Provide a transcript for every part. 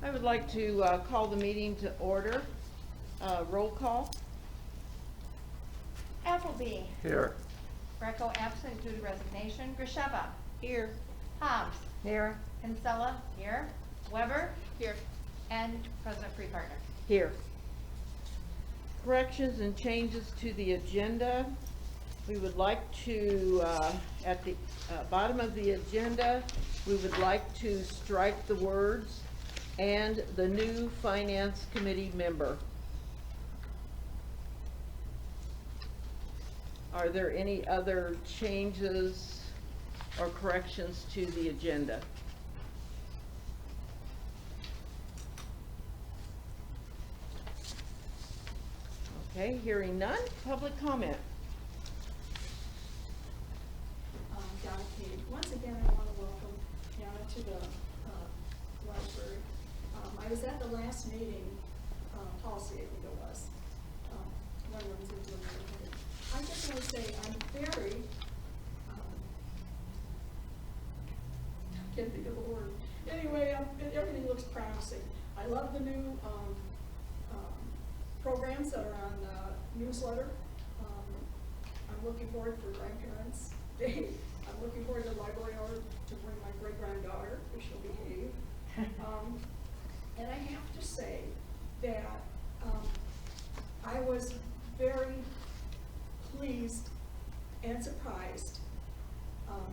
I would like to call the meeting to order. Roll call. Appleby. Here. Greco absent due to resignation. Grisheva. Here. Hobbs. Here. Kinsella. Here. Weber. Here. And President Freepartner. Here. Corrections and changes to the agenda. We would like to, at the bottom of the agenda, we would like to strike the words "and the new finance committee member." Are there any other changes or corrections to the agenda? Okay, hearing none, public comment. Donna Kate. Once again, I want to welcome Donna to the library. I was at the last meeting, policy, I think it was, one runs into another. I just want to say I'm very, can't think of the word. Anyway, everything looks promising. I love the new programs that are on the newsletter. I'm looking forward for Grandparents' Day. I'm looking forward to the library hour to bring my great-granddaughter, if she'll behave. And I have to say that I was very pleased and surprised.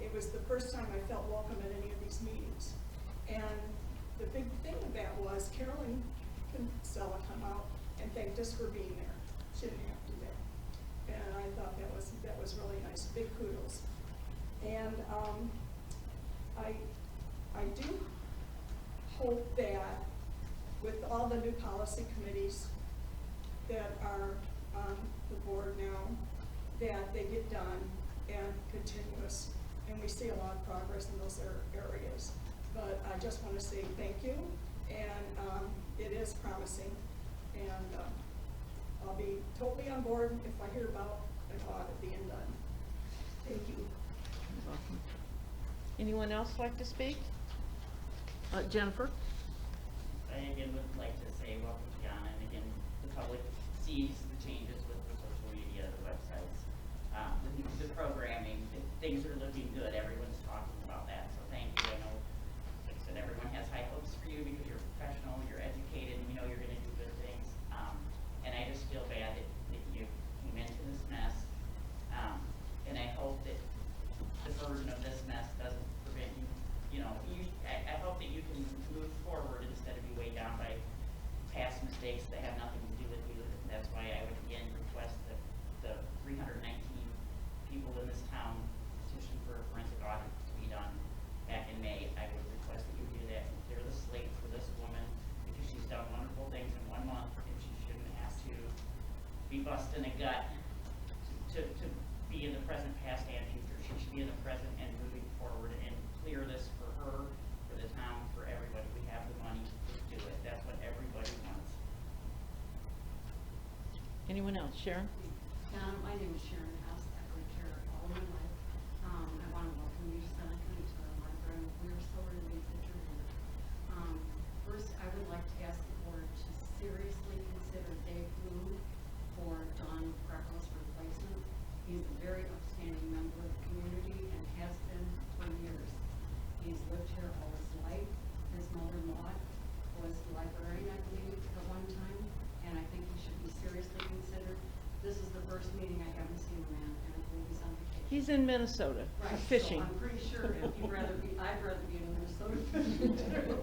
It was the first time I felt welcome at any of these meetings. And the big thing of that was Carolyn Kinsella come out and thanked us for being there. She didn't have to do that. And I thought that was really nice. Big kudos. And I do hope that with all the new policy committees that are on the board now, that they get done and continuous, and we see a lot of progress in those areas. But I just want to say thank you, and it is promising, and I'll be totally on board if I hear about an audit being done. Thank you. You're welcome. Anyone else like to speak? Jennifer? I again would like to say welcome to Donna, and again, the public sees the changes with the social media, the websites, the programming, things are looking good, everyone's talking about that, so thank you. I know, like I said, everyone has high hopes for you because you're professional, you're educated, and we know you're gonna do good things, and I just feel bad that you came into this mess, and I hope that the burden of this mess doesn't prevent you, I hope that you can move forward instead of be weighed down by past mistakes that have nothing to do with you. That's why I would again request that the 319 people in this town petition for a forensic audit to be done back in May. I would request that you do that and clear the slate for this woman because she's done wonderful things in 1 month and she shouldn't have to be busting a gut to be in the present, past, and future. She should be in the present and moving forward and clear this for her, for the town, for everybody. We have the money to do it. That's what everybody wants. Anyone else? Sharon? My name is Sharon House. I've lived here all my life. I want to welcome you to Seneca and to our library. We are so relieved that you're here. First, I would like to ask the board to seriously consider Dave Bloom for Don Greco's replacement. He's a very outstanding member of the community and has been for years. He's lived here all his life. His mother-in-law was the librarian, I believe, at one time, and I think he should be seriously considered. This is the first meeting I haven't seen him in, and I believe he's on vacation. He's in Minnesota, Right, fishing. So I'm pretty sure I'd rather be in Minnesota fishing too,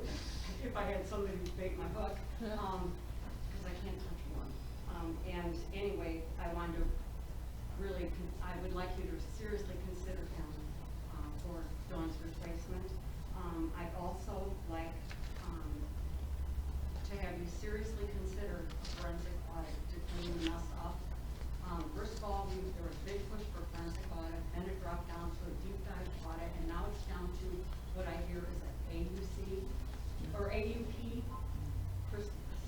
if I had somebody to bait my hook, because I can't touch one. And anyway, I wanted to really, I would like you to seriously consider him for Dawn's replacement. I'd also like to have you seriously consider a forensic audit to clean the mess up. First of all, there was a big push for forensic audit, then it dropped down to a deep dive audit, and now it's down to what I hear is an AUC or AUP,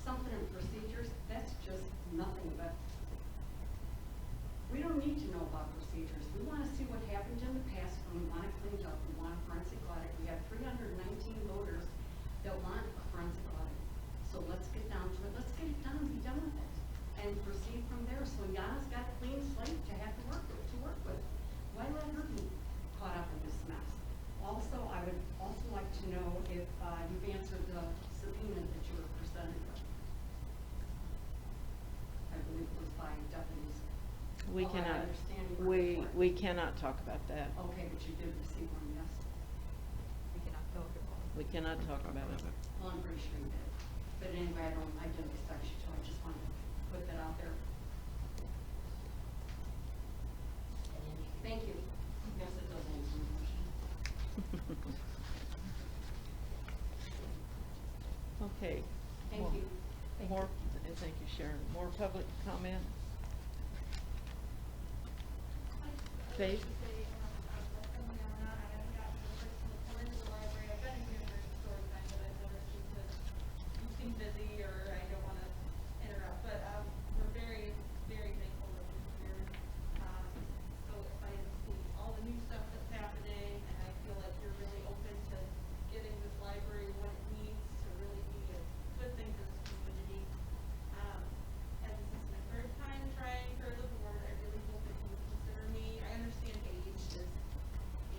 something in procedures. That's just nothing but. We don't need to know about procedures. We want to see what happened in the past when we want it cleaned up. We want a forensic audit. We have 319 voters that get it done and be done with it, and proceed from there, so Yana's got a clean slate to have to work with. Why let her be caught up in this mess? Also, I would also like to know if, you've answered the subpoena that you were presented with. I believe it was by deputies. We Oh, I cannot, understand you were we cannot talk about that. Okay, but you did receive one, yes? We cannot go over all. We cannot talk about it. Well, I'm pretty sure you did. But anyway, I didn't expect you to, I just wanted to put that out there. Thank you. Yes, it does answer my question. Okay. Thank More- you. More, and thank you, Sharon. More public comment? Faith? Busy or I don't want to interrupt, but we're very, very thankful that you're here. So excited to see all the new stuff that's happening, and I feel like you're really open to getting this library what it needs to really be a good thing for this community. And this is my third time trying for the board. I really hope that you would consider me. I understand age is,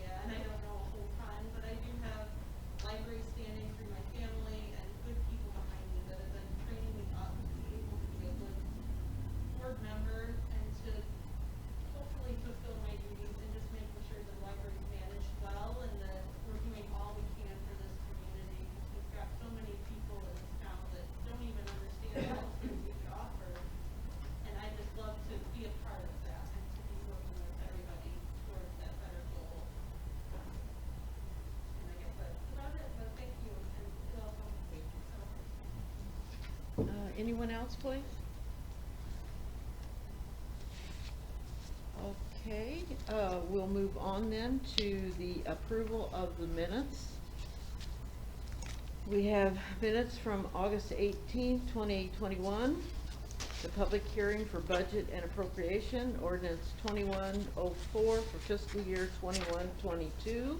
yeah, and I don't know a whole ton, but I do have library standing through my family and good people behind me that have been training me up to be able to be a good board member and to hopefully fulfill my duties and just making sure the library is managed well and that we're doing all we can for this community. We've got so many people in this town that don't even understand all the things we could offer. And I just love to be a part of that and to be working with everybody towards that better goal. And I guess that's about it, but thank you and welcome. Anyone else, please? Okay, we'll move on then to the approval of the minutes. We have minutes from August 18th, 2021, the public hearing for budget and appropriation, ordinance 2104 for fiscal year 21-22.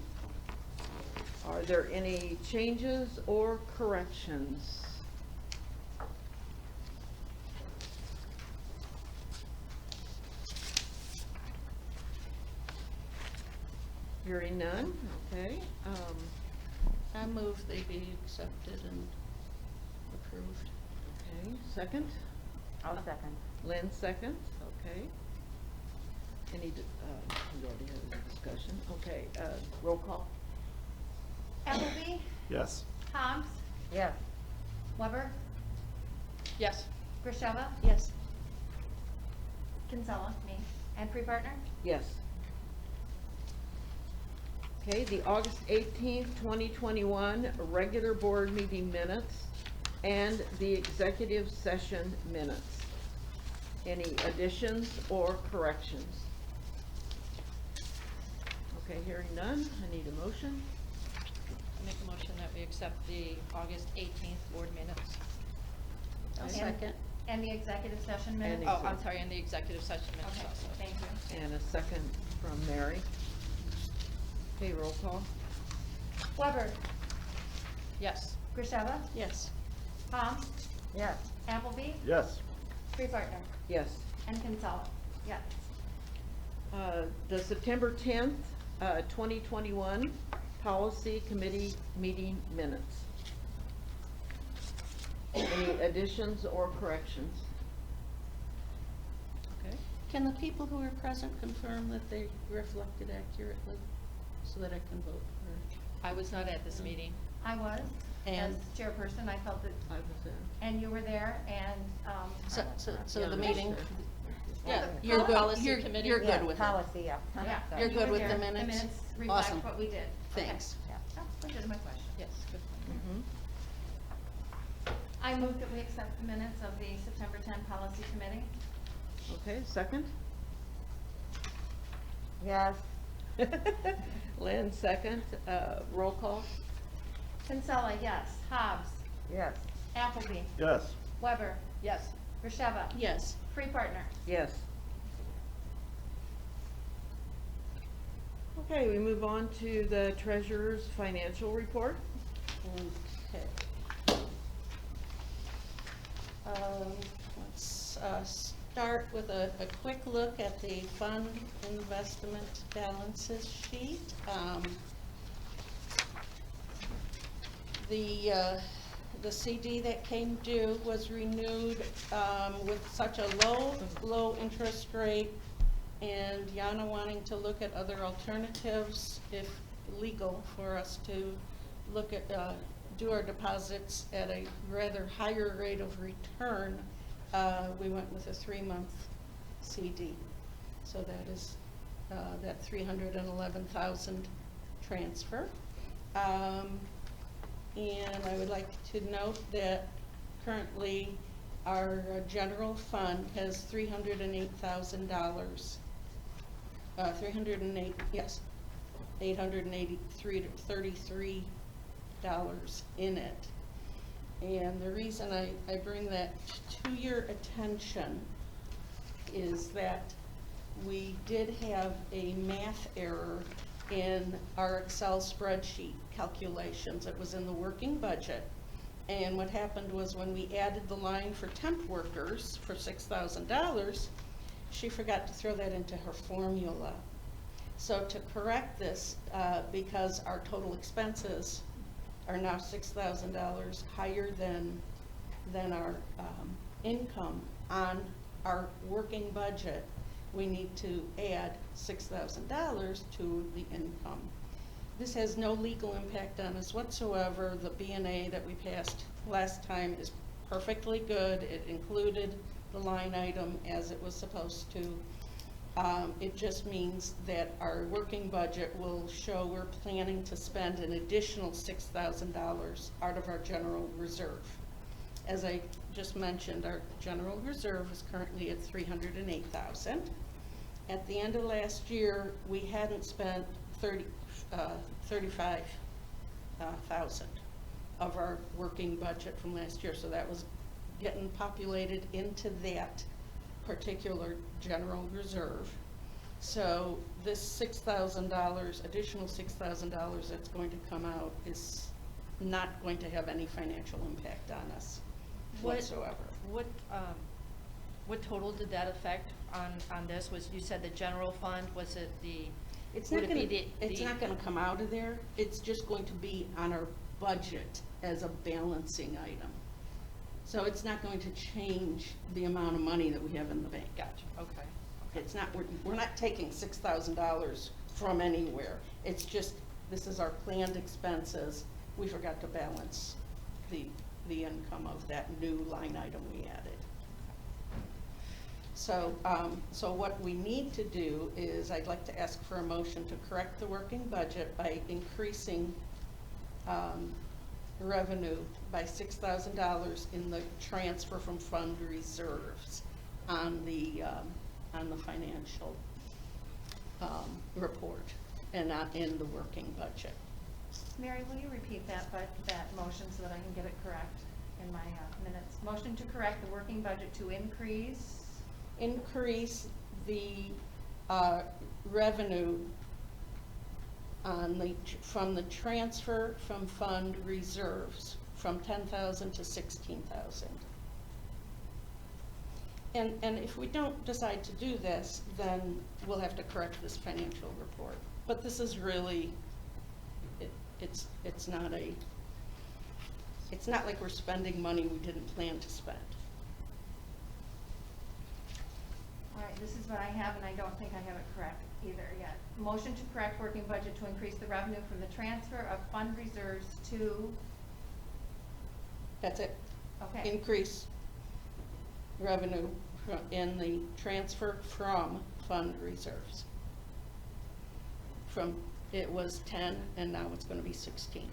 Are there any changes or corrections? Hearing none, okay. I move they be accepted and approved. Okay, second? I'll second. Lynn seconds, okay. Any, we already had a discussion, okay, roll call? Appleby? Yes. Hobbs? Yes. Weber? Yes. Grisheva? Yes. Kinsella? Me. And pre-partner? Yes. Okay, the August 18th, 2021 regular board meeting minutes and the executive session minutes. Any additions or corrections? Okay, hearing none, I need a motion. I make a motion that we accept the August 18th board minutes. I'll Okay. second. And the executive session minutes? And Oh, I'm sorry, and the executive session minutes Okay, also. thank you. And a second from Mary. Okay, roll call? Weber? Yes. Grisheva? Yes. Hobbs? Yes. Appleby? Yes. Pre-partner? Yes. And Kinsella? Yes. The September 10th, 2021 Policy Committee meeting minutes. Any additions or corrections? Okay. Can the people who are present confirm that they reflected accurately so that I can vote for? I was not at this meeting. I was, as And- chairperson, I felt that, I was there. and you were there, and, So Yeah, the I meeting, was yeah, Yeah, you're good, policy you're, committee. you're good with it. Policy, yeah. yeah. You're you good were with the there. minutes? The minutes Awesome. reflect what we did. Okay. Thanks. Yeah, which is my question. Yes, good. Mhm. I move that we accept the minutes of the September 10 Policy Committee. Okay, second? Yes. Lynn, second. Roll call? Kinsella, yes. Hobbs? Yes. Appleby? Yes. Weber? Yes. Grisheva? Yes. Pre-partner? Yes. Okay, we move on to the treasurer's financial report. Okay. let's start with a quick look at the fund investment balances sheet. The CD that came due was renewed with such a low interest rate, and Yana wanting to look at other alternatives, if legal, for us to look at, do our deposits at a rather higher rate of return. We went with a 3-month CD. So that is that 311,000 transfer. And I would like to note that currently our general fund has $308,000. $883 in it. And the reason I bring that to your attention is that we did have a math error in our Excel spreadsheet calculations. It was in the working budget. And what happened was when we added the line for temp workers for $6,000, she forgot to throw that into her formula. So to correct this, because our total expenses are now $6,000 higher than our income on our working budget, we need to add $6,000 to the income. This has no legal impact on us whatsoever. The B&A that we passed last time is perfectly good. It included the line item as it was supposed to. It just means that our working budget will show we're planning to spend an additional $6,000 out of our general reserve. As I just mentioned, our general reserve is currently at $308,000. At the end of last year, we hadn't spent $35,000 of our working budget from last year, so that was getting populated into that particular general reserve. So this $6,000, additional $6,000 that's going to come out is not going to have any financial impact on us whatsoever. What total did that affect on this? Was, you said the general fund, was it the? It's would not it gonna, be it's not gonna come out of there. It's just going to be on our budget as a balancing item. So it's not going to change the amount of money that we have in the bank. Gotcha, okay. It's not, we're not taking $6,000 from anywhere. It's just, this is our planned expenses. We forgot to balance the income of that new line item we added. So, so what we need to do is, I'd like to ask for a motion to correct the working budget by increasing revenue by $6,000 in the transfer from fund reserves on the financial report and not in the working budget. Mary, will you repeat that motion so that I can get it correct in my minutes? Motion to correct the working budget to increase? Increase the revenue on from the transfer from fund reserves from $10,000 to $16,000. And if we don't decide to do this, then we'll have to correct this financial report. But this is really, it's not like we're spending money we didn't plan to spend. All right, this is what I have, and I don't think I have it correct either yet. Motion to correct working budget to increase the revenue from the transfer of fund reserves to, That's it. okay. Increase revenue in the transfer from fund reserves. From, it was 10 and now it's going to be 16.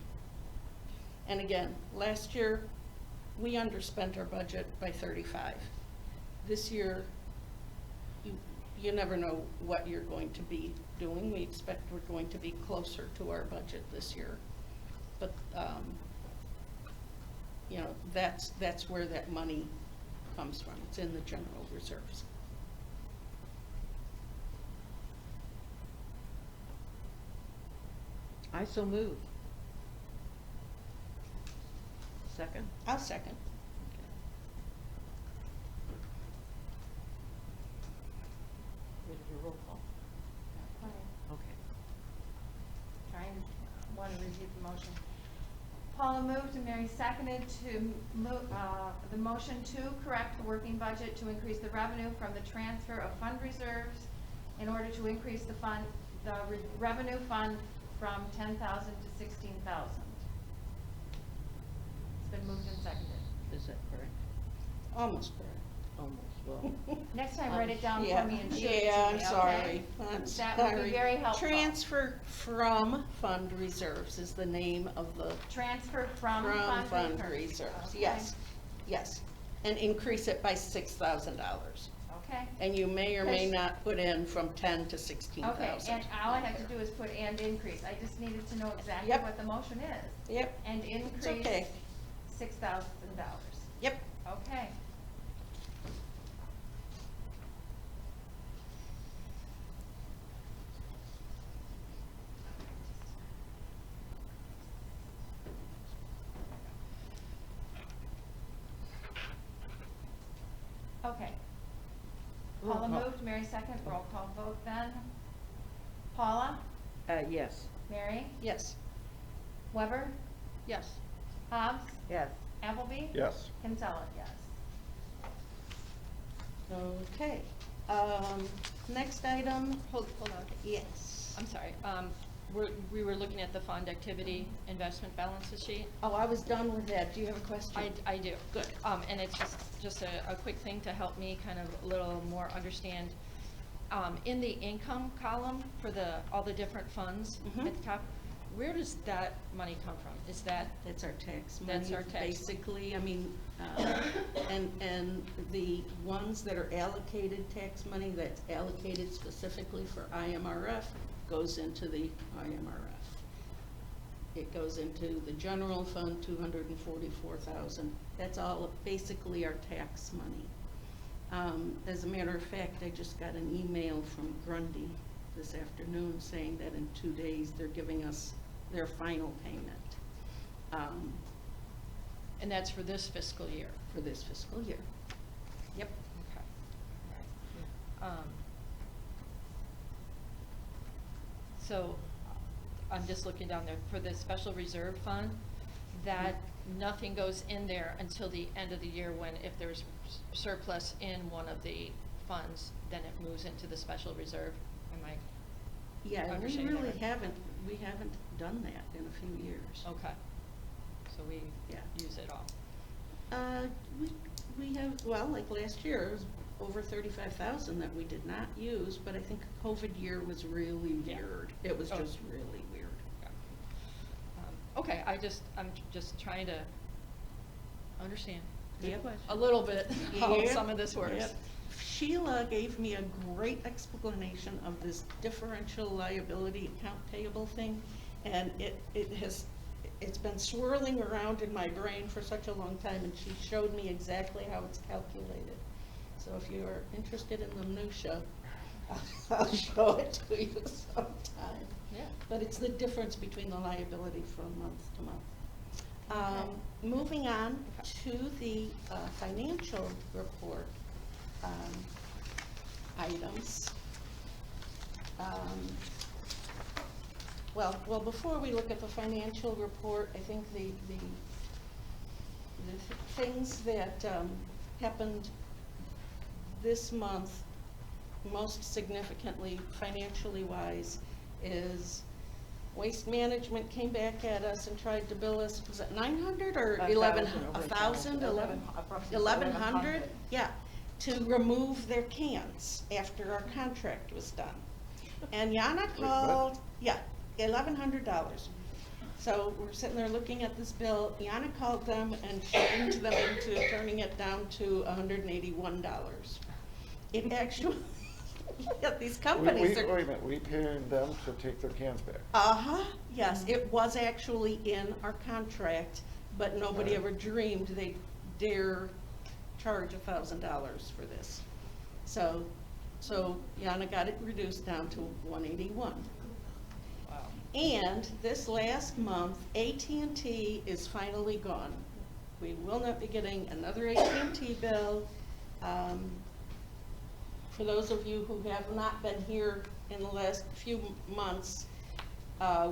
And again, last year we underspent our budget by 35. This year, you never know what you're going to be doing. We expect we're going to be closer to our budget this year. But, you know, that's where that money comes from. It's in the general reserves. I so move. Second? I'll second. repeat the motion. Paula moved and Mary seconded to move, the motion to correct the working budget to increase the revenue from the transfer of fund reserves in order to increase the fund, revenue fund from 10,000 to 16,000. It's been moved and seconded. Is that correct? Almost correct. Almost, well. Next time, write it down for Yeah, me and show it to me, yeah, I'm okay? sorry. I'm That would be sorry. very helpful. Transfer from fund reserves is the name of the, Transfer from from fund fund reserves. reserves, Okay. yes, yes. And increase it by $6,000. Okay. And you may or may Because- not put in from 10 to 16,000. Okay, and all I have to do is put and increase. I just needed to know exactly Yep. what the motion is. Yep, And increase okay. $6,000. yep. Okay. Okay. Roll Paula call. moved, Mary second, roll call vote then. Paula, Yes. Mary, Yes. Weber, Yes. Hobbs, Yes. Appleby? Yes. Kinsella, yes. Okay. Next item, Hold on. yes. I'm sorry. We were looking at the fund activity investment balances sheet. Oh, I was done with that. Do you have a question? I do. Good. And it's just a quick thing to help me kind of a little more understand. In the income column for all the different funds Mhm. at the top, where does that money come from? Is that, That's our tax money. That's our tax money. Basically, I mean, and the ones that are allocated tax money that's allocated specifically for IMRF goes into the IMRF. It goes into the general fund, 244,000. That's all basically our tax money. As a matter of fact, I just got an email from Grundy this afternoon saying that in 2 days they're giving us their final payment and that's for this fiscal year? for this fiscal year. Yep. Okay. All right. So, I'm just looking down there, for the special reserve fund, that nothing goes in there until the end of the year when, if there's surplus in one of the funds, then it moves into the special reserve. Am I, Yeah, and we Understanding that really right? haven't done that in a few years. okay. So we Yeah. use it all. We have, well, like last year, it was over 35,000 that we did not use, but I think COVID year was really Yeah. weird. It was Oh. just really weird. Yeah. Okay, I'm just trying to understand. Yep. A little bit how Yep, some of this works. yep. Sheila gave me a great explanation of this differential liability account payable thing, and it's been swirling around in my brain for such a long time, and she showed me exactly how it's calculated. So if you are interested in the minutia, I'll show it to you sometime. Yeah. But it's the difference between the liability from month to month. Okay. Moving on Okay. to the financial report items. Well, before we look at the financial report, I think the things that happened this month, most significantly financially wise, is Waste Management came back at us and tried to bill us, was it 900 or 1,000? 1,100? Yeah, to remove their cans after our contract was done. And Yana what? called, yeah, $1,100. So we're sitting there looking at this bill. Yana called them and shamed them into turning it down to $181. It actually, yeah, these companies are. Wait a minute, we paying them to take their cans back? Uh-huh, yes, it was actually in our contract, but nobody Right. ever dreamed they'd dare charge $1,000 for this. So Yana got it reduced down to 181. Wow. And this last month, AT&T is finally gone. We will not be getting another AT&T bill. For those of you who have not been here in the last few months,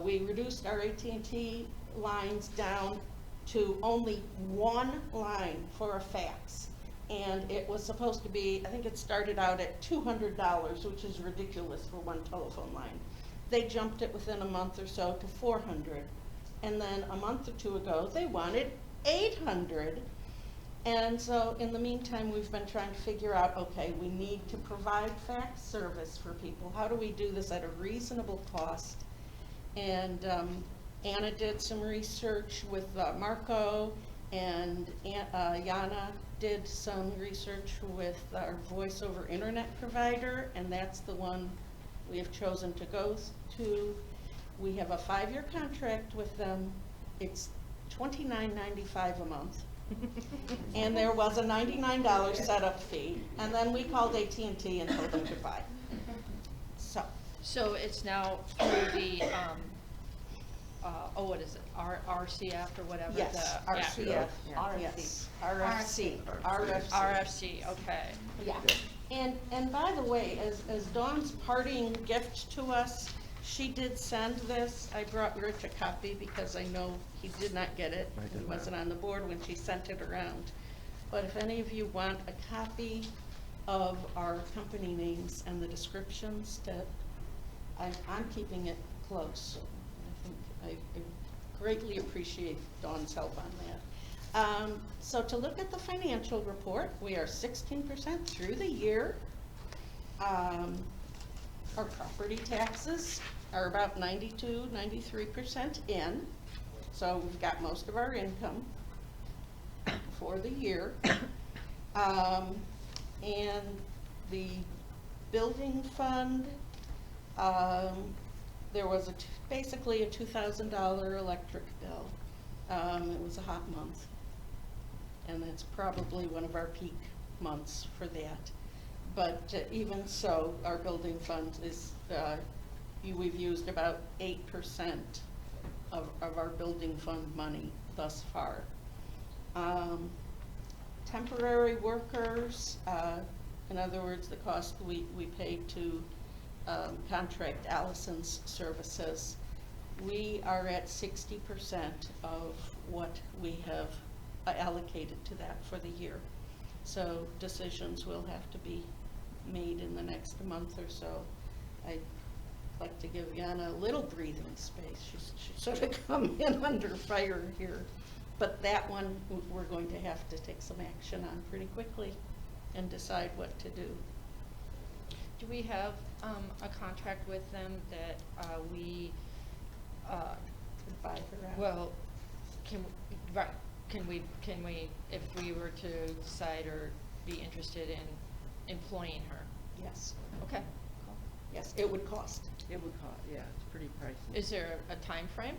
We reduced our AT&T lines down to only one line for a fax. And it was supposed to be, I think it started out at $200, which is ridiculous for one telephone line. They jumped it within a month or so to $400. And then a month or two ago, they wanted $800. And so in the meantime, we've been trying to figure out, okay, we need to provide fax service for people. How do we do this at a reasonable cost? And Anna did some research with Marco, and Yana did some research with our voice over internet provider, and that's the one we have chosen to go to. We have a 5-year contract with them. It's $29.95 a month. And there was a $99 setup fee, and then we called AT&T and told them goodbye. So it's now through the, what is it, RCF or whatever? Yes, the- yeah. RCF, Yeah. yes, RFC, RFC. RFC, okay. Yeah, and by the way, as Dawn's parting gift to us, she did send this. I brought Rich a copy because I know he did not get it. I did He not. wasn't on the board when she sent it around. But if any of you want a copy of our company names and the descriptions, I'm keeping it close. I think I greatly appreciate Dawn's help on that. So to look at the financial report, we are 16% through the year. Our property taxes are about 93% in, so we've got most of our income for the year. And the building fund, there was basically a $2,000 electric bill. It was a hot month, and that's probably one of our peak months for that. But even so, our building fund is, we've used about 8% of our building fund money thus far. Temporary workers, in other words, the cost we paid to contract Allison's services, we are at 60% of what we have allocated to that for the year. So decisions will have to be made in the next month or so. I'd like to give Yana a little breathing space. She's sort of come in under fire here. But that one, we're going to have to take some action on pretty quickly and decide what to do. Do we have a contract with them that we, Could buy her out. well, can we, if we were to decide or be interested in employing her? Yes, Okay. yes, it would cost. It would cost, yeah, it's pretty pricey. Is there a time frame?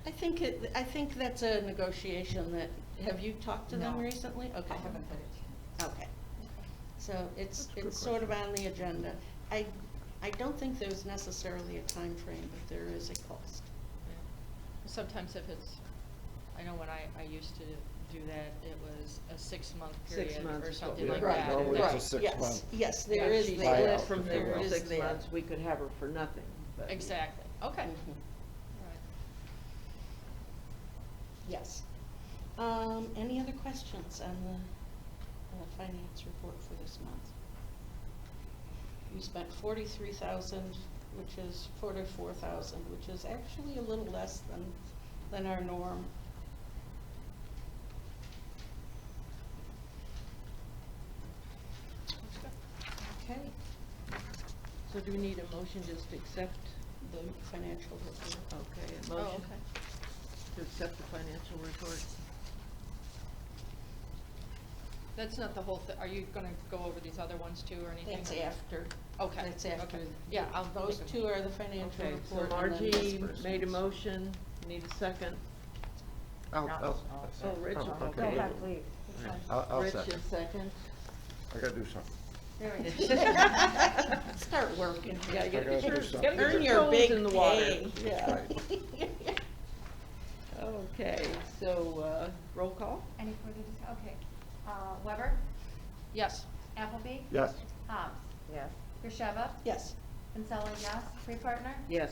I think that's a negotiation that, have you talked to them No. recently? Okay. I haven't had a chance. Okay. So That's a good it's sort of question. on the agenda. I don't think there's necessarily a time frame, but there is a cost. Sometimes if it's, I know when I used to do that, it was a 6-month 6 period months or is what something we- like Right, that. no, and it's that- a 6 Yes, month. yes, Yeah, there is she that. split from There there for is 6 that. months, we could have her for nothing, but. Exactly, okay. Mhm. Right. Yes. Any other questions on the finance report for this month? We spent 43,000, which is 44,000, which is actually a little less than our norm. Okay, So do we need a motion just to accept, the financial report. okay, a Oh, motion okay. to accept the financial report? That's not the whole thing. Are you gonna go over these other ones too or anything? That's after. Okay. That's after. Okay. Yeah, Those two are the financial Okay, so report and then Margie made a disbursements. motion, need a second. I'll Oh, Rich, oh, okay. Go ahead, please. I'll Rich second. is second. I gotta do something. Start working. Yeah, you I gotta gotta do get your, something. gotta get Earn your your toes big in the water. pay. Yeah. Okay, so, roll call? Any further discussion? Okay. Weber? Yes. Appleby? Yes. Hobbs? Yes. Grisheва? Yes. Kinsella, yes. Pre-partner? Yes.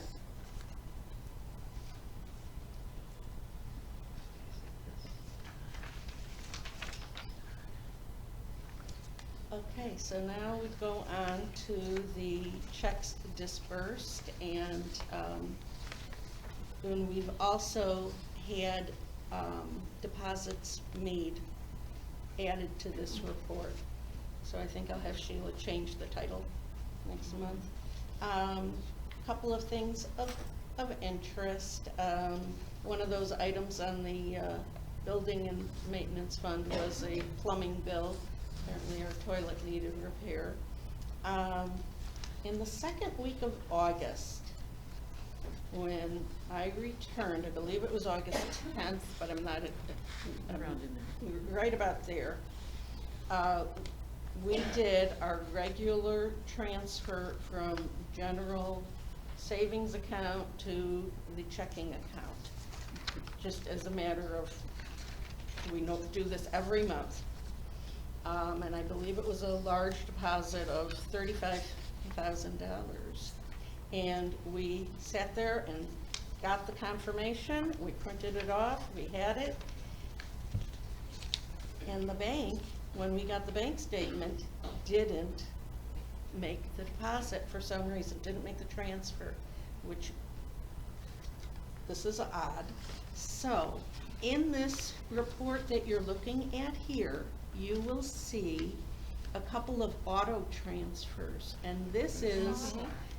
Okay, so now we go on to the checks dispersed, and then we've also had deposits made added to this report. So I think I'll have Sheila change the title next month. Couple of things of interest. One of those items on the building and maintenance fund was a plumbing bill. Apparently our toilet needed repair. In the second week of August, when I returned, I believe it was August 10th, but I'm not, Around in there. right about there, we did our regular transfer from general savings account to the checking account, just as a matter of, we do this every month. And I believe it was a large deposit of $35,000. And we sat there and got the confirmation, we printed it off, we had it. And the bank, when we got the bank statement, didn't make the deposit for some reason, didn't make the transfer, which, this is odd. So, in this report that you're looking at here, you will see a couple of auto transfers, and this is,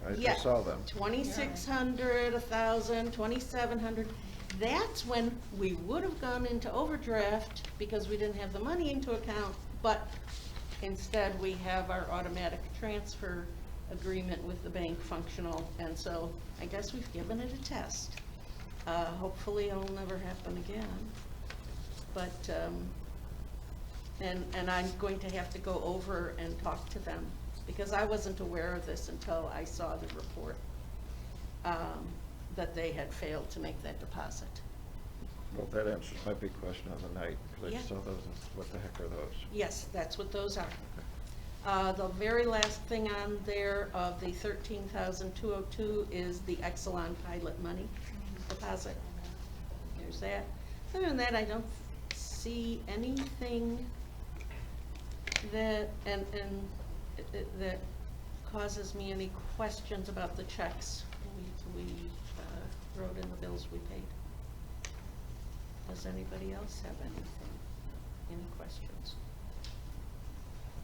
I yeah, just saw them. 2,600, 1,000, 2,700. That's when we would have gone into overdraft because we didn't have the money into account, but instead we have our automatic transfer agreement with the bank functional, and so I guess we've given it a test. Hopefully it'll never happen again, but, and I'm going to have to go over and talk to them, because I wasn't aware of this until I saw the report, that they had failed to make that deposit. Well, that answers my big question on the night, because I Yeah. saw those, and what the heck are those? Yes, that's what those are. The very last thing on there of the 13,202 is the Exelon pilot money deposit. There's that. Other than that, I don't see anything that, that causes me any questions about the checks we wrote in the bills we paid. Does anybody else have anything, any questions?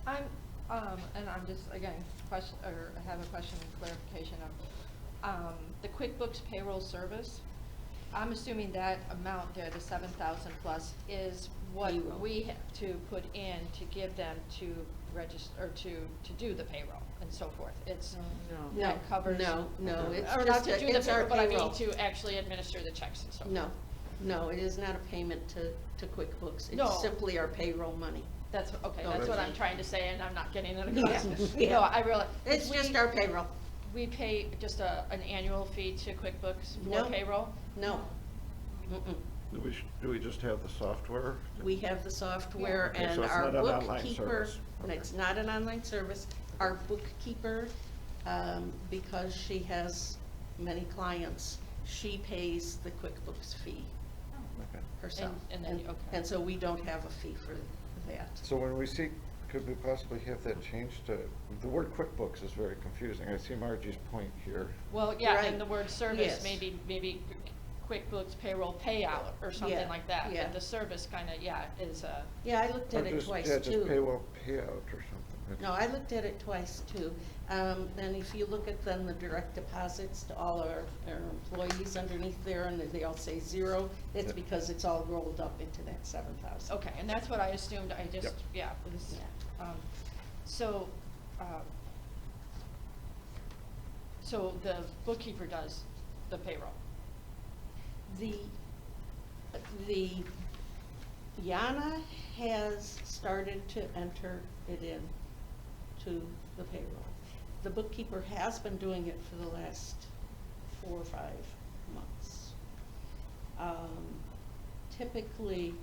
And I'm just, again, I have a question and clarification of, the QuickBooks payroll service. I'm assuming that amount there, the 7,000 plus, is what Payroll. we have to put in to give them to register, or to do the payroll and so forth. It's, No. that covers. No, it's Or not just, to do the it's our payroll, but I mean payroll. to actually administer the checks and so forth. No, it is not a payment to QuickBooks. No. It's simply our payroll money. That's, okay, No, that's what that's- I'm trying to say, and I'm not getting it Yeah, across. yeah. No, I realize. It's just our payroll. We pay just an annual fee to QuickBooks No. for payroll? No. Mm-mm. Do we just have the software? We have the software Okay, and so it's our not an online bookkeeper, service. and Okay. it's not an online service. Our bookkeeper, because she has many clients, she pays the QuickBooks fee Okay. herself. And then, okay. And so we don't have a fee for that. So when we see, could we possibly have that changed to, the word QuickBooks is very confusing. I see Margie's point here. Well, yeah, Right. and the word service, Yes. maybe QuickBooks payroll payout or Yeah, something like that. yeah. But the service kinda, is, Yeah, I looked at Or it just- twice Yeah, just too. payroll payout or something. No, I looked at it twice too. And if you look at then the direct deposits to all our employees underneath there, and they all say zero, it's Yep. because it's all rolled up into that 7,000. okay, and that's what I assumed, I just, Yep. yeah, it was, Yeah. so, so the bookkeeper does the payroll? The Yana has started to enter it in to the payroll. The bookkeeper has been doing it for the last 4 or 5 months. Typically,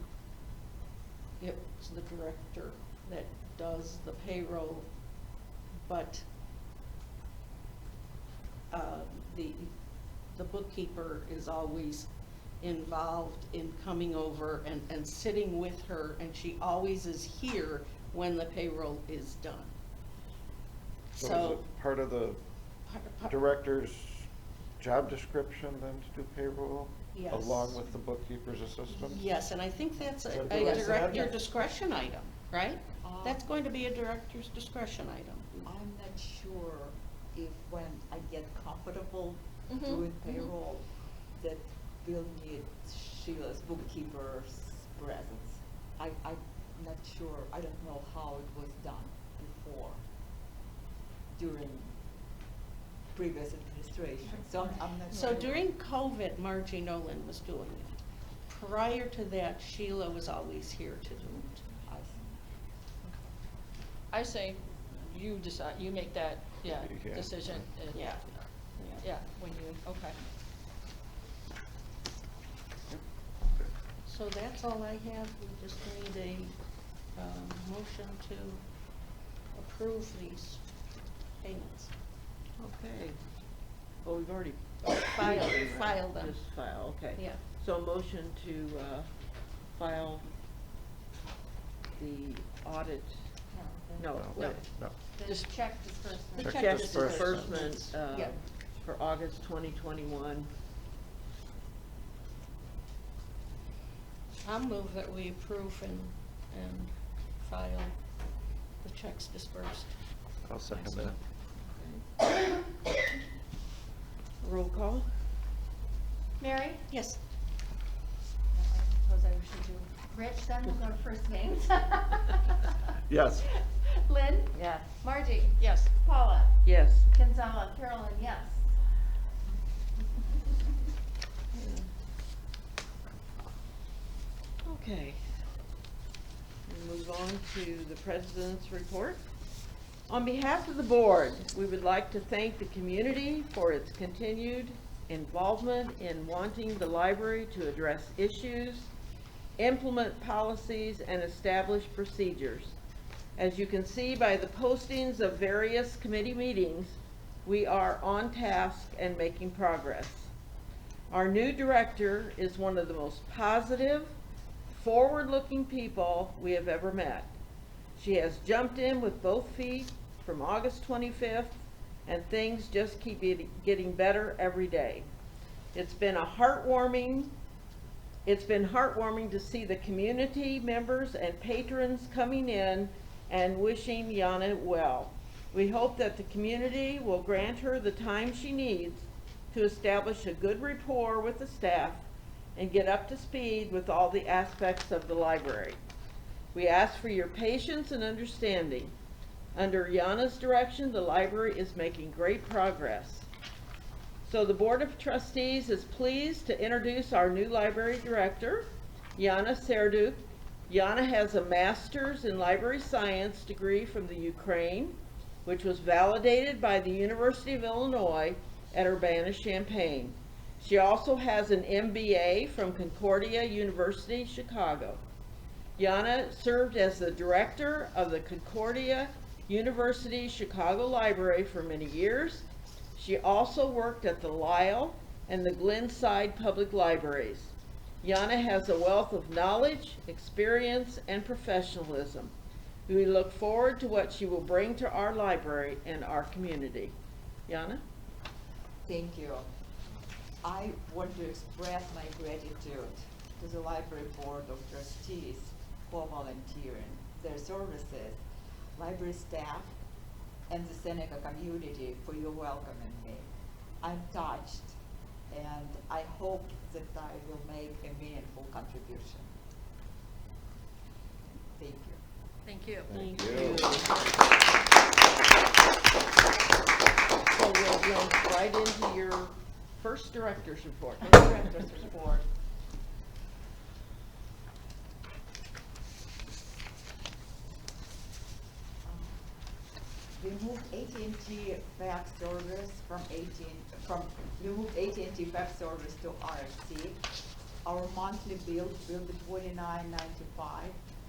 it's the director that does the payroll, but the bookkeeper is always involved in coming over and sitting with her, and she always is here when the payroll is done. So is So. it part of the director's job description then to do payroll? Yes. Along with the bookkeeper's assistant? Yes, and I think that's a Is that what I said? director discretion item, right? Uh, That's going to be a director's discretion item. I'm not sure if when I get comfortable Mhm, doing mhm. payroll, that we'll need Sheila's bookkeeper's presence. I'm not sure, I don't know how it was done before, during previous administration, so I'm not sure. So during COVID, Margie Nolan was doing it. Prior to that, Sheila was always here to do it. I see. I say you decide, you make that, Yeah. decision. and- Yeah. Yeah, when you, okay. So that's all I have. We just need a, motion to approve these payments. Okay. Well, we've already. Filed them. Just file, okay. Yeah. So a motion to, file the audit, no, No. No. The Just- check disbursement. The Check check disbursement. disbursement, Yeah. for August 2021. I'll move that we approve and file the checks dispersed. I'll second that. Roll call? Mary? Yes. I suppose I should do Rich, then we'll go to first names. Yes. Lynn? Yes. Margie? Yes. Paula? Yes. Gonzala? Carolyn, yes. Okay. We'll move on to the president's report. On behalf of the board, we would like to thank the community for its continued involvement in wanting the library to address issues, implement policies, and establish procedures. As you can see by the postings of various committee meetings, we are on task and making progress. Our new director is one of the most positive, forward-looking people we have ever met. She has jumped in with both feet from August 25th, and things just keep getting better every day. It's been heartwarming to see the community members and patrons coming in and wishing Yana well. We hope that the community will grant her the time she needs to establish a good rapport with the staff and get up to speed with all the aspects of the library. We ask for your patience and understanding. Under Yana's direction, the library is making great progress. So the Board of Trustees is pleased to introduce our new library director, Yana Serduk. Yana has a master's in library science degree from the Ukraine, which was validated by the University of Illinois at Urbana-Champaign. She also has an MBA from Concordia University, Chicago. Yana served as the director of the Concordia University Chicago Library for many years. She also worked at the Lyle and the Glenside Public Libraries. Yana has a wealth of knowledge, experience, and professionalism. We look forward to what she will bring to our library and our community. Yana? Thank you. I want to express my gratitude to the Library Board of Trustees for volunteering, their services, library staff, and the Seneca community for your welcoming me. I'm touched, and I hope that I will make a meaningful contribution. Thank you. Thank you. Thank you. you. So we'll jump right into your first director's report. Director's report. We moved AT&T fax service we moved AT&T fax service to RFC. Our monthly bill will be $29.95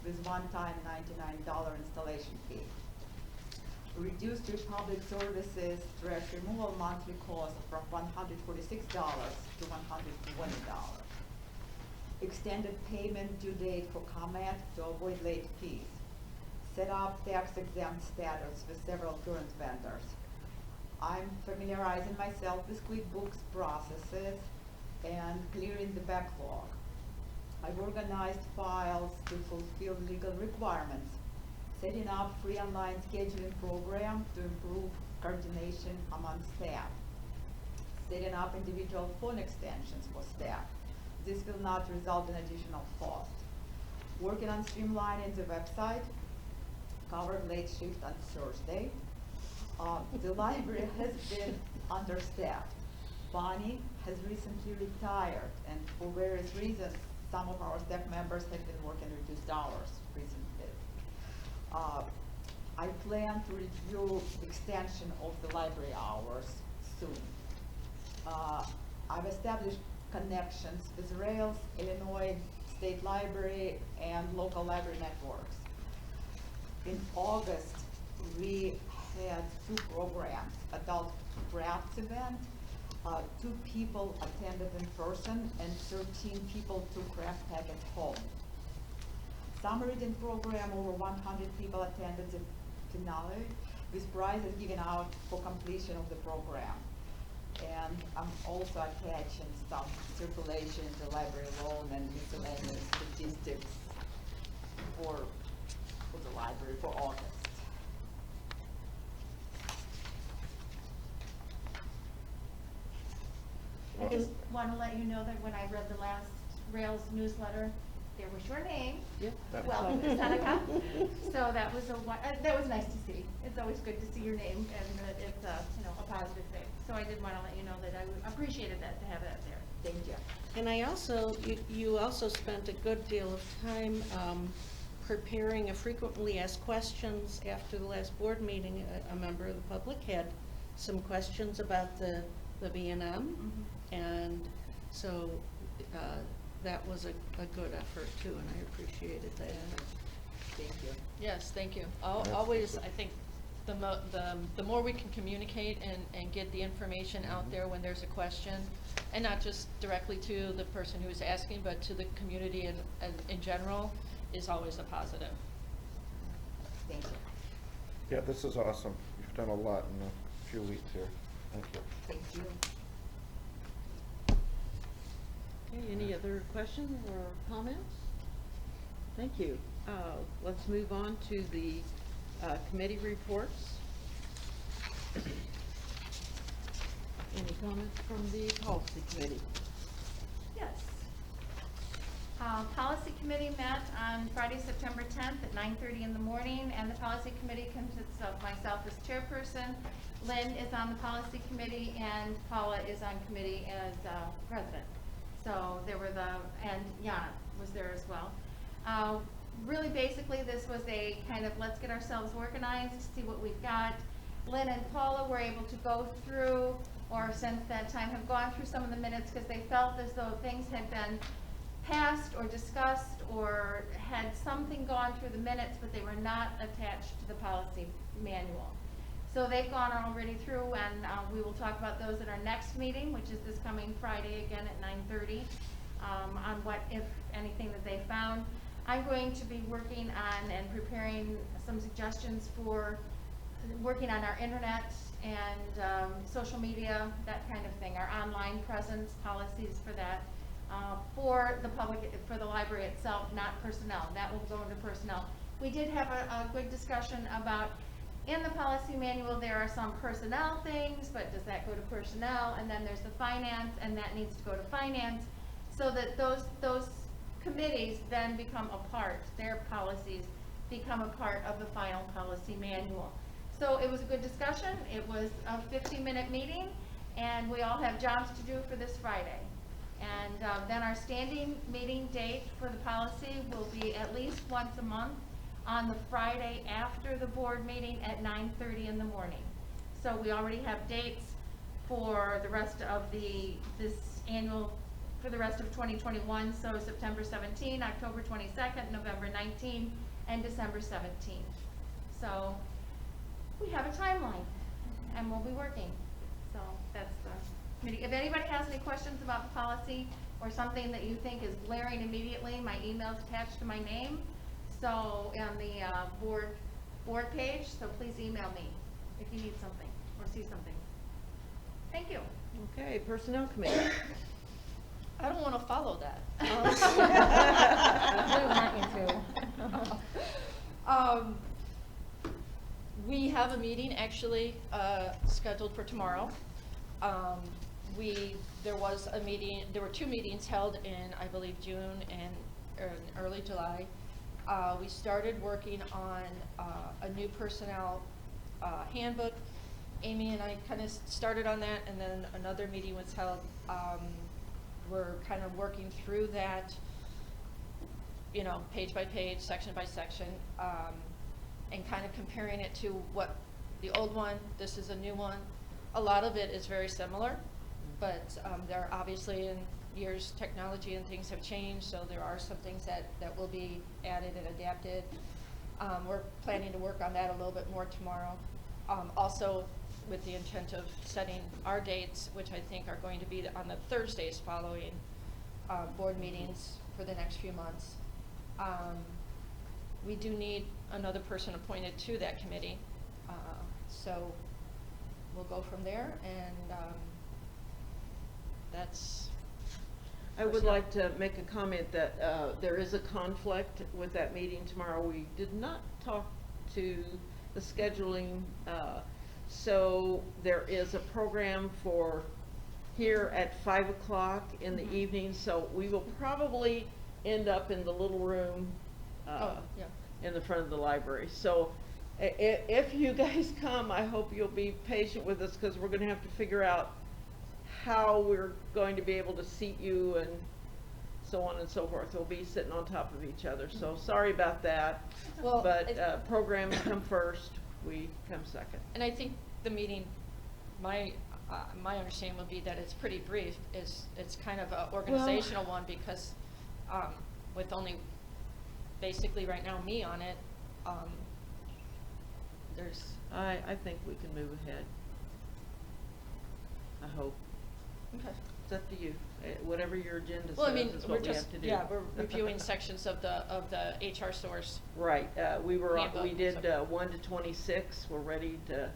with one-time $99 installation fee. reduced Republic Services trash removal monthly cost from $146 to $120. Extended payment due date for comment to avoid late fees. Set up tax exempt status with several current vendors. I'm familiarizing myself with QuickBooks processes and clearing the backlog. I've organized files to fulfill legal requirements, setting up free online scheduling program to improve coordination among staff, setting up individual phone extensions for staff. This will not result in additional cost. Working on streamlining the website, covered late shift on Thursday. The library has been understaffed. Bonnie has recently retired, and for various reasons, some of our staff members have been working reduced hours recently. I plan to review extension of the library hours soon. I've established connections with Rails, Illinois State Library, and local library networks. In August, we had 2 programs, adult crafts event. 2 people attended in person and 13 people took craft pack at home. Summer reading program, over 100 people attended the finale with prizes given out for completion of the program. And I'm also attaching some circulation in the library loan and miscellaneous statistics for the library for August. I just want to let you know that when I read the last Rails newsletter, there was your name. Yep. Welcome to Seneca. So that was that was nice to see. It's always good to see your name, and it's a positive thing. So I did want to let you know that I appreciated that, to have that there. Thank you. And I also, you also spent a good deal of time preparing a frequently asked questions. After the last board meeting, a member of the public had some questions about the B&M. Mm-hmm. And so that was a good effort too, and I appreciated that. Thank you. Yes, thank you. Yeah. Always, I think, the more we can communicate and get the information out there when there's a question, and not just directly to the person who is asking, but to the community in general, is always a positive. Thank you. Yeah, this is awesome. You've done a lot in a few weeks here. Thank you. Thank you. Okay, any other questions or comments? Thank you. Let's move on to the committee reports. Any comments from the policy committee? Yes. Policy committee met on Friday, September 10th at 9:30 in the morning, and the policy committee consists of myself as chairperson, Lynn is on the policy committee, and Paula is on committee as president. So there were and Jana was there as well. Really, basically, this was a kind of let's get ourselves organized, see what we've got. Lynn and Paula were able to go through, or since that time have gone through some of the minutes, because they felt as though things had been passed or discussed or had something gone through the minutes, but they were not attached to the policy manual. So they've gone already through, and we will talk about those at our next meeting, which is this coming Friday again at 9:30, on what, if anything, that they found. I'm going to be working on and preparing some suggestions for working on our internet and social media, that kind of thing, our online presence, policies for that, for the public, for the library itself, not personnel. That will go into personnel. We did have a good discussion about, in the policy manual, there are some personnel things, but does that go to personnel? And then there's the finance, and that needs to go to finance, so that those committees then become a part, their policies become a part of the final policy manual. So it was a good discussion. It was a 50-minute meeting, and we all have jobs to do for this Friday. And then our standing meeting date for the policy will be at least once a month on the Friday after the board meeting at 9:30 in the morning. So we already have dates for the rest of for the rest of 2021, so September 17, October 22nd, November 19, and December 17th. So we have a timeline, and we'll be working. So that's the committee. If anybody has any questions about the policy or something that you think is glaring immediately, my email's attached to my name, so on the board page, so please email me if you need something or see something. Thank you. Okay, Personnel Committee. I don't wanna follow that. We want you to. We have a meeting actually, scheduled for tomorrow. There were 2 meetings held in, I believe, June and in early July. We started working on, a new personnel, handbook. Amy and I kind of started on that, and then another meeting was held. We're kind of working through that, you know, page by page, section by section, and kind of comparing it to what the old one, this is a new one. A lot of it is very similar, but there are obviously in years technology and things have changed, so there are some things that will be added and adapted. We're planning to work on that a little bit more tomorrow. Also with the intent of setting our dates, which I think are going to be on the Thursdays following board meetings for the next few months. We do need another person appointed to that committee, so we'll go from there, and that's. I would like to make a comment that there is a conflict with that meeting tomorrow. We did not talk to the scheduling, so there is a program for here at 5 o'clock in the evening, so we will probably end up in the little room in the front of the library. So if you guys come, I hope you'll be patient with us, because we're going to have to figure out how we're going to be able to seat you and so on and so forth. We'll be sitting on top of each other, so sorry about that. Well, but programs come first, we come second. And I think the meeting, my understanding would be that it's pretty brief. It's kind of an organizational one, because with only basically right now me on it, there's. I think we can move ahead. I hope. Okay. It's up to you. Whatever your agenda Well, I mean, says is we're what we just, have to do. yeah, we're reviewing sections of the HR source. Right, we Handbook, did so. 1 to 26, we're ready to,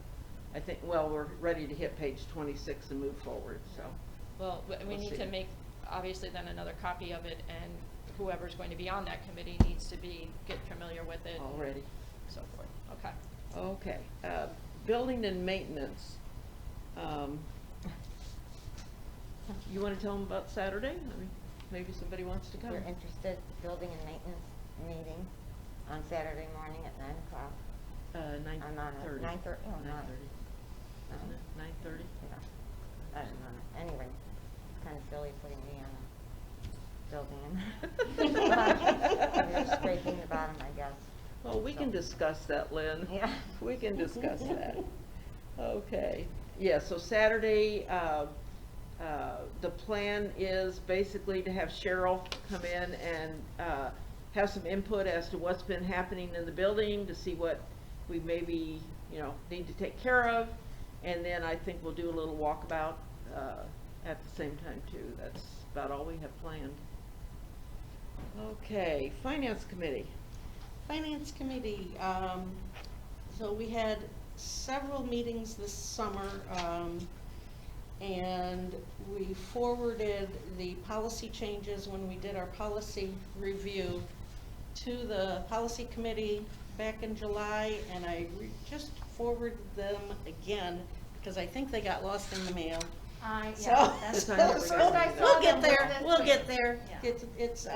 we're ready to hit page 26 and move forward, so. Well, we We'll need see. to make, obviously, then another copy of it, and whoever's going to be on that committee needs to get familiar with it. Already. And so forth, okay. Okay, building and maintenance. You wanna tell them about Saturday? I mean, maybe somebody wants to come. We're interested, building and maintenance meeting on Saturday morning at 9 o'clock. 9:30. 9:30, oh, 9:30. Isn't it? 9:30? Yeah. I don't know, anyway, it's kind of silly putting me on a building. We're scraping the bottom, I guess. Well, we can discuss that, Lynn. Yeah. We can discuss that. Okay, yeah, so Saturday, the plan is basically to have Cheryl come in and have some input as to what's been happening in the building, to see what we maybe, need to take care of. And then I think we'll do a little walkabout at the same time too. That's about all we have planned. Okay, Finance Committee. Finance Committee, so we had several meetings this summer, and we forwarded the policy changes when we did our policy review to the policy committee back in July, and I just forwarded them again because I think they got lost in the mail. Yeah, that's So- First I saw We'll get them there, this we'll week. get there. Yeah. It's,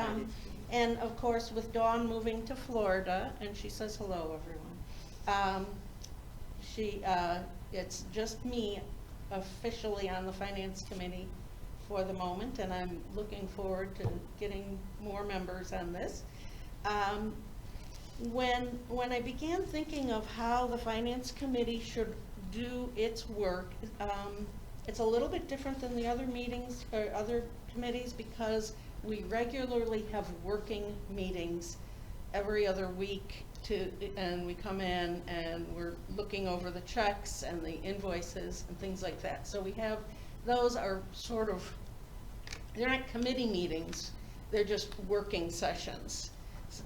and of course, with Dawn moving to Florida, and she says hello, everyone. It's just me officially on the finance committee for the moment, and I'm looking forward to getting more members on this. When I began thinking of how the finance committee should do its work, it's a little bit different than the other meetings or other committees, because we regularly have working meetings every other week and we come in and we're looking over the checks and the invoices and things like that. So those are sort of, they're not committee meetings, they're just working sessions.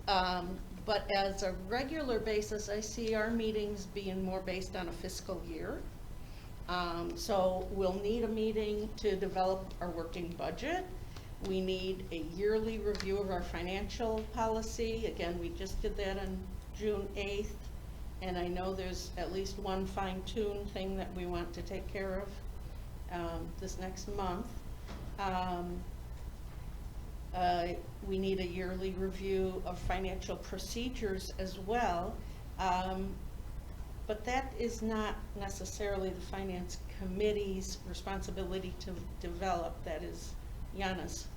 But as a regular basis, I see our meetings being more based on a fiscal year. So we'll need a meeting to develop our working budget. We need a yearly review of our financial policy. Again, we just did that on June 8th, and I know there's at least one fine-tune thing that we want to take care of this next month. We need a yearly review of financial procedures as well. But that is not necessarily the finance committee's responsibility to develop. That is Jana's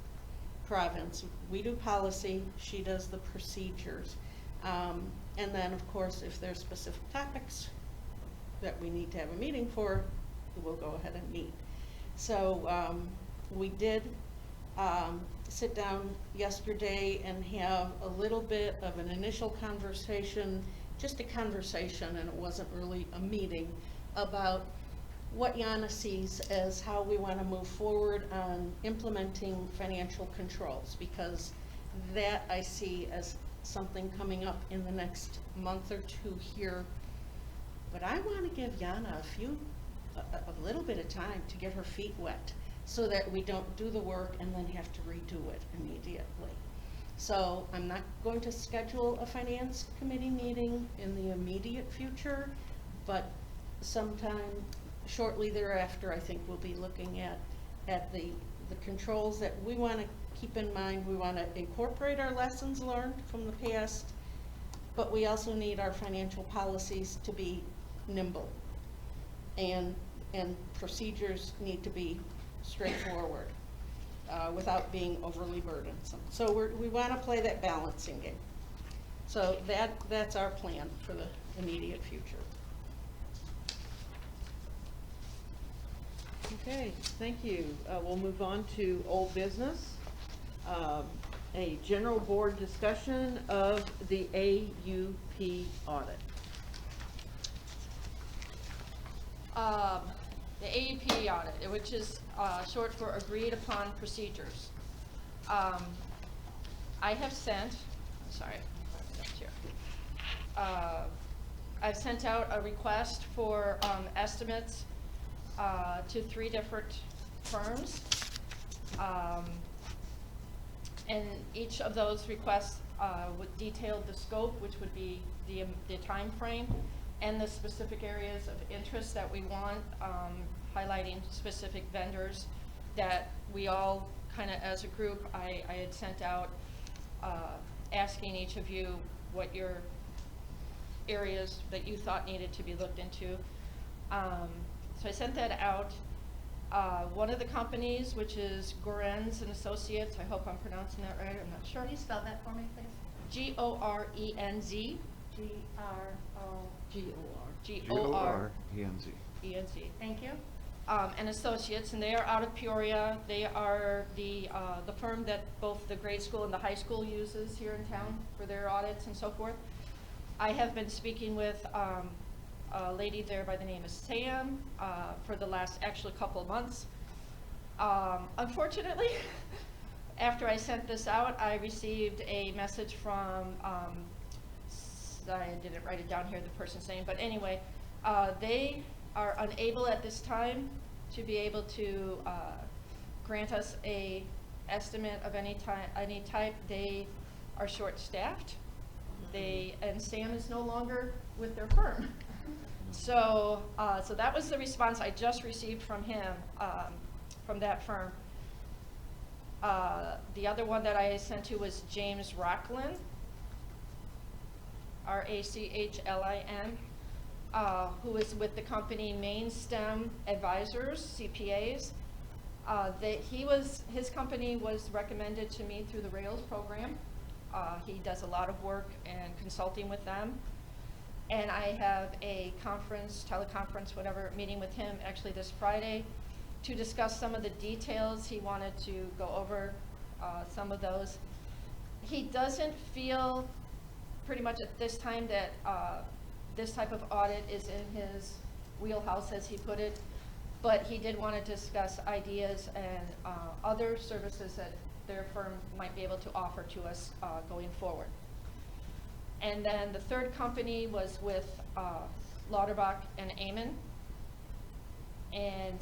province. We do policy, she does the procedures. And then, of course, if there's specific topics that we need to have a meeting for, we'll go ahead and meet. So we did sit down yesterday and have a little bit of an initial conversation, just a conversation, and it wasn't really a meeting, about what Jana sees as how we want to move forward on implementing financial controls, because that I see as something coming up in the next month or two here. But I want to give Jana a little bit of time to get her feet wet, so that we don't do the work and then have to redo it immediately. So I'm not going to schedule a finance committee meeting in the immediate future, but sometime shortly thereafter, I think we'll be looking at the controls that we want to keep in mind. We want to incorporate our lessons learned from the past, but we also need our financial policies to be nimble, and procedures need to be straightforward without being overly burdensome. So we want to play that balancing game. So that's our plan for the immediate future. Okay, thank you. We'll move on to old business. A general board discussion of the AUP audit. The AEP audit, which is short for Agreed Upon Procedures. I have sent, I've sent out a request for estimates to 3 different firms. And each of those requests would detail the scope, which would be the time frame, and the specific areas of interest that we want, highlighting specific vendors that we all kind of as a group, I had sent out asking each of you what your areas that you thought needed to be looked into. So I sent that out. One of the companies, which is Gorenz and Associates, I hope I'm pronouncing that right, I'm not sure. Can you spell that for me, please? G-O-R-E-N-Z. G-O-R-E-N-Z. E-N-Z. Thank you. And Associates, and they are out of Peoria. They are the firm that both the grade school and the high school uses here in town for their audits and so forth. I have been speaking with a lady there by the name of Sam for the last actually couple of months. Unfortunately, after I sent this out, I received a message from, I didn't write it down here, the person's name, but anyway, they are unable at this time to be able to grant us a estimate of any type. They are short-staffed. And Sam is no longer with their firm. So that was the response I just received from him, from that firm. The other one that I sent to was James Rachlin, R-A-C-H-L-I-N, who is with the company Main STEM Advisors, CPAs. His company was recommended to me through the Rails program. He does a lot of work and consulting with them. And I have a teleconference, whatever, meeting with him actually this Friday to discuss some of the details. He wanted to go over some of those. He doesn't feel pretty much at this time that, this type of audit is in his wheelhouse, as he put it. But he did want to discuss ideas and, other services that their firm might be able to offer to us, going forward. And then the third company was with, Lauterbach and Amen. And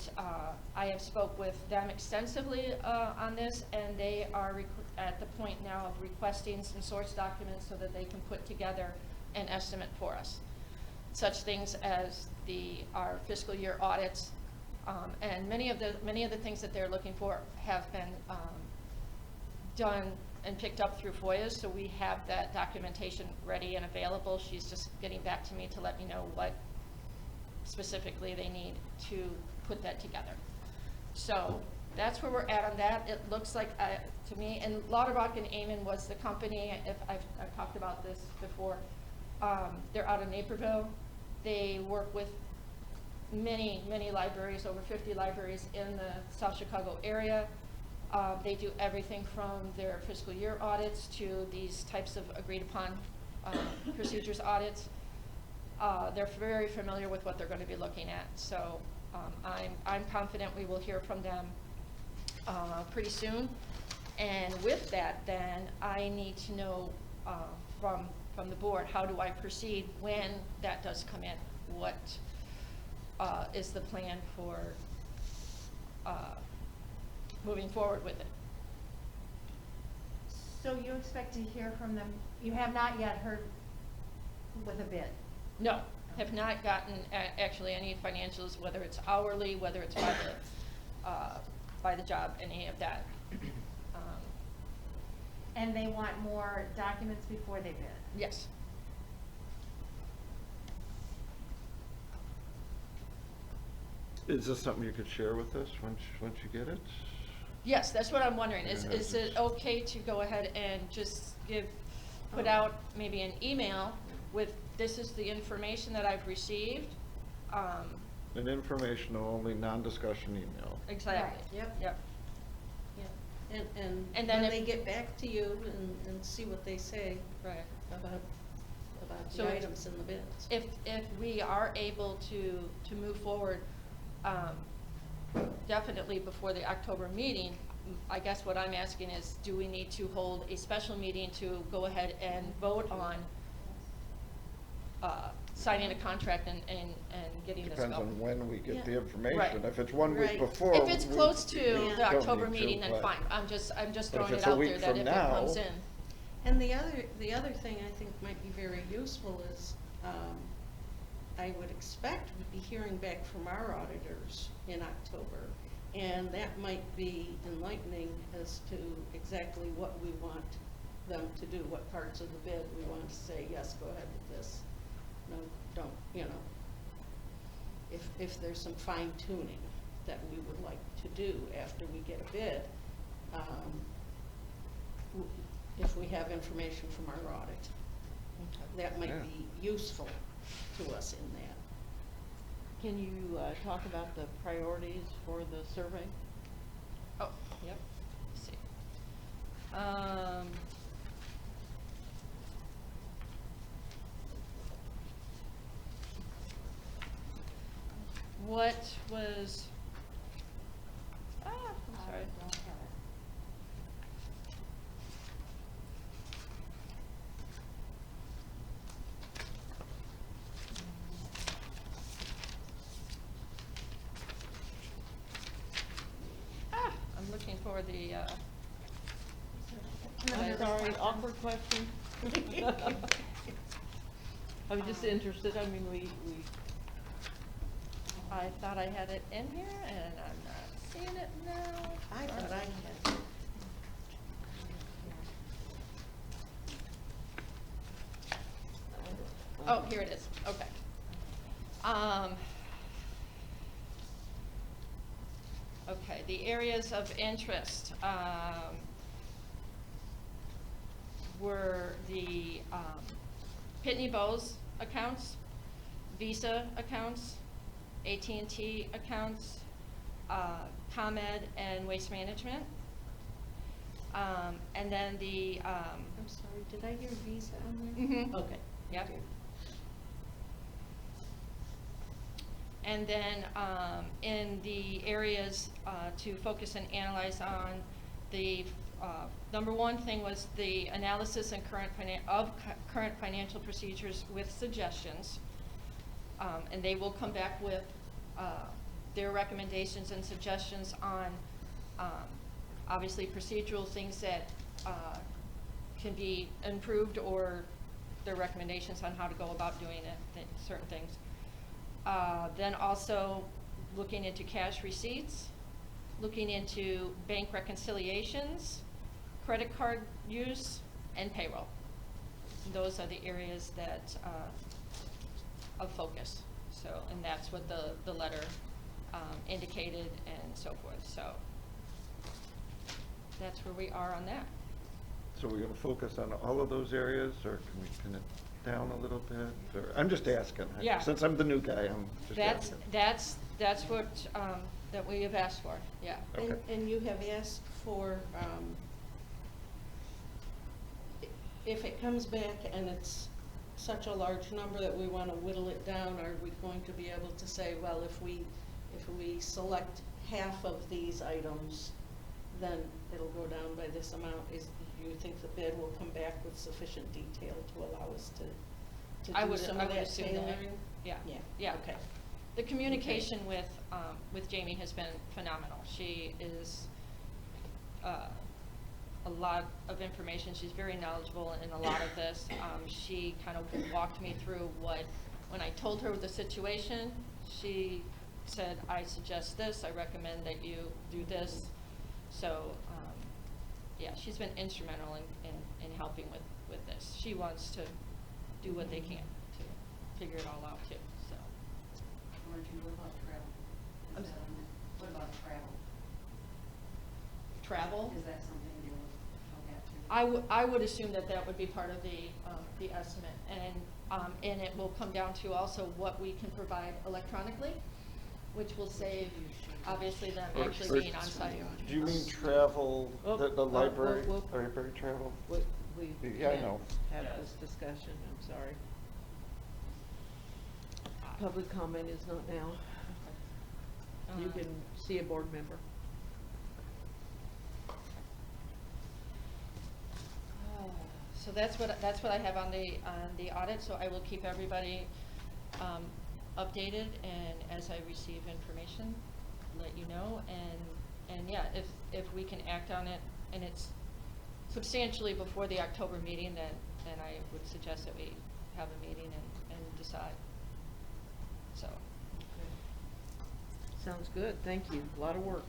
I have spoke with them extensively on this, and they are at the point now of requesting some source documents so that they can put together an estimate for us. Such things as our fiscal year audits, and many of the things that they're looking for have been done and picked up through FOIA, so we have that documentation ready and available. She's just getting back to me to let me know what specifically they need to put that together. So that's where we're at on that. It looks like, to me, and Lauterbach and Amen was the company, if I've talked about this before. They're out of Naperville. They work with many libraries, over 50 libraries in the South Chicago area. They do everything from their fiscal year audits to these types of agreed upon procedures audits. They're very familiar with what they're going to be looking at, so I'm confident we will hear from them pretty soon. And with that, then I need to know from the board, how do I proceed when that does come in? What is the plan for moving forward with it? So you expect to hear from them, you have not yet heard with a bid? No, have not gotten actually any financials, whether it's hourly, whether it's by the job, any of that. And they want more documents before they bid? Yes. Is this something you could share with us once you get it? Yes, that's what I'm wondering. Is Yeah, it okay to go ahead and just put out maybe an email with, this is the information that I've received? An informational only, non-discussion email. Exactly. Yep. Yep. Yeah, And and then when if- they get back to you and see what they say Right. about So the if- items in the bids. If we are able to move forward, definitely before the October meeting, I guess what I'm asking is, do we need to hold a special meeting to go ahead and vote on signing a contract and getting this going? Depends on when we get Yeah. the information. Right. If it's 1 week Right. before. If it's we- close to we the don't October need to, meeting, then but- fine. I'm just But if throwing it's it a out week there that from if it now- comes in. And the other thing I think might be very useful is, I would expect we'd be hearing back from our auditors in October. And that might be enlightening as to exactly what we want them to do, what parts of the bid we want to say, yes, go ahead with this. No, don't, you know. If there's some fine tuning that we would like to do after we get a bid, if we have information from our audit. That might Yeah. be useful to us in that. Can you talk about the priorities for the survey? Oh, yep. Let's see. What was, I'm sorry. I'm looking for the, Sorry, awkward question. I was just interested, I mean, we, I thought I had it in here and I'm not seeing it now. I thought I had. Oh, here it is, okay. Okay, the areas of interest, were the, Pitney Bowes accounts, Visa accounts, AT&T accounts, ComEd and Waste Management. And then the, I'm sorry, did I hear visa on there? Mhm. Okay. Yep. thank you. And then, in the areas, to focus and analyze on, the, number one thing was the analysis and current financial procedures with suggestions. And they will come back with, their recommendations and suggestions on, obviously procedural things that, can be improved, or their recommendations on how to go about doing it, certain things. Then also looking into cash receipts, looking into bank reconciliations, credit card use, and payroll. Those are the areas that, of focus. So, and that's what the letter indicated and so forth. So that's where we are on that. So we're gonna focus on all of those areas, or can we pin it down a little bit? Or, I'm just asking. Yeah. Since I'm the new guy, I'm just asking. That's what, that we have asked for, yeah. Okay. And you have asked for, if it comes back and it's such a large number that we wanna whittle it down, are we going to be able to say, well, if we select half of these items, then it'll go down by this amount? Do you think the bid will come back with sufficient detail to allow us to I do would- some I of would that assume that. tailoring? Yeah. Yeah, Yeah. okay. The communication with Jamie has been phenomenal. She is, a lot of information. She's very knowledgeable in a lot of this. She kind of walked me through when I told her the situation, she said, I suggest this, I recommend that you do this. So, yeah, she's been instrumental in helping with this. She wants to do what they can to figure it all out too, so. Margie, what about travel? I'm Is that on there? What about travel? Travel? Is that something you would look at too? I would assume that would be part of the estimate, and it will come down to also what we can provide electronically, which will save, obviously, them actually being on site. Do you mean travel, the library, we'll- library travel? We Yeah, I can't know. have Yes. this discussion, I'm sorry. Public comment is not now. You can see a board member. So that's what I have on the audit, so I will keep everybody, updated, and as I receive information, let you know, and yeah, if we can act on it, and it's substantially before the October meeting, then I would suggest that we have a meeting and decide, so. Sounds good, thank you, a lot of work.